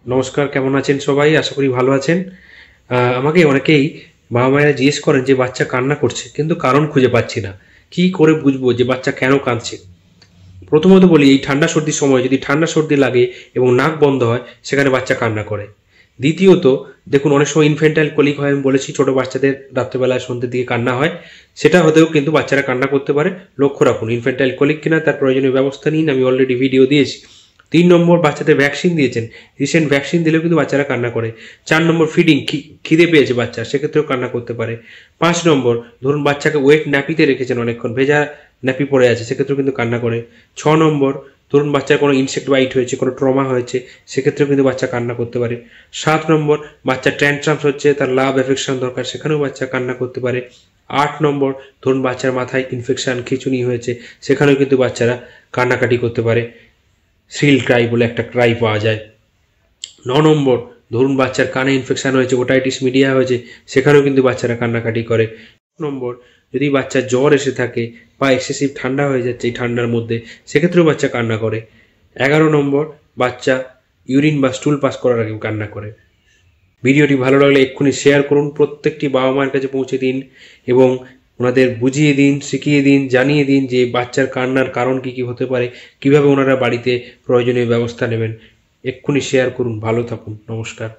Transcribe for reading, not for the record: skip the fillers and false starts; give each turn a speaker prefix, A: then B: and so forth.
A: নমস্কার, কেমন আছেন সবাই? আশা করি ভালো আছেন। আমাকে অনেকেই বাবা মায়েরা জিজ্ঞেস করেন যে বাচ্চা কান্না করছে কিন্তু কারণ খুঁজে পাচ্ছি না। কি করে বুঝবো যে বাচ্চা কেন কাঁদছে? প্রথমত বলি, এই ঠান্ডা সর্দির সময় যদি ঠান্ডা সর্দি লাগে এবং নাক বন্ধ হয় সেখানে বাচ্চা কান্না করে। দ্বিতীয়ত, দেখুন অনেক সময় ইনফ্যান্টাইল কোলিক হয়, আমি বলেছি ছোট বাচ্চাদের রাত্রেবেলায় সন্ধ্যের দিকে কান্না হয়, সেটা হতেও কিন্তু বাচ্চারা কান্না করতে পারে। লক্ষ্য রাখুন ইনফ্যান্টাইল কোলিক কিনা, তার প্রয়োজনীয় ব্যবস্থা নিন, আমি অলরেডি ভিডিও দিয়েছি। 3 নম্বর, বাচ্চাদের ভ্যাকসিন দিয়েছেন, রিসেন্ট ভ্যাকসিন দিলেও কিন্তু বাচ্চারা কান্না করে। 4 নম্বর, ফিডিং, খিদে পেয়েছে বাচ্চা, সেক্ষেত্রেও কান্না করতে পারে। 5 নম্বর, ধরুন বাচ্চাকে ওয়েট ন্যাপিতে রেখেছেন অনেকক্ষণ, ভেজা ন্যাপি পড়ে আছে, সেক্ষেত্রেও কিন্তু কান্না করে। 6 নম্বর, ধরুন বাচ্চার কোনো ইনসেক্ট বাইট হয়েছে, কোনো ট্রমা হয়েছে, সেক্ষেত্রেও কিন্তু বাচ্চা কান্না করতে পারে। 7 নম্বর, বাচ্চার ট্যান্ট্রামস হচ্ছে, তার লাভ এফেকশন দরকার, সেখানেও বাচ্চা কান্না করতে পারে। 8 নম্বর, ধরুন বাচ্চার মাথায় ইনফেকশন, খিঁচুনি হয়েছে, সেখানেও কিন্তু বাচ্চারা কান্নাকাটি করতে পারে। সিল ক্রাই বলে একটা ক্রাই পাওয়া যায়। 9 নম্বর, ধরুন বাচ্চার কানে ইনফেকশন হয়েছে, ওটাইটিস মিডিয়া হয়েছে, সেখানেও কিন্তু বাচ্চারা কান্নাকাটি করে। 10 নম্বর, যদি বাচ্চার জ্বর এসে থাকে বা এক্সেসিভ ঠান্ডা হয়ে যাচ্ছে এই ঠান্ডার মধ্যে, সেক্ষেত্রেও বাচ্চা কান্না করে। 11 নম্বর, বাচ্চা ইউরিন বা স্টুল পাস করার আগে কান্না করে। ভিডিওটি ভালো লাগলে এক্ষুনি শেয়ার করুন, প্রত্যেকটি বাবা মায়ের কাছে পৌঁছে দিন এবং ওনাদের বুঝিয়ে দিন, শিখিয়ে দিন, জানিয়ে দিন যে বাচ্চার কান্নার কারণ কী কী হতে পারে, কিভাবে ওনারা বাড়িতে প্রয়োজনীয় ব্যবস্থা নেবেন। এক্ষুনি শেয়ার করুন। ভালো থাকুন। নমস্কার।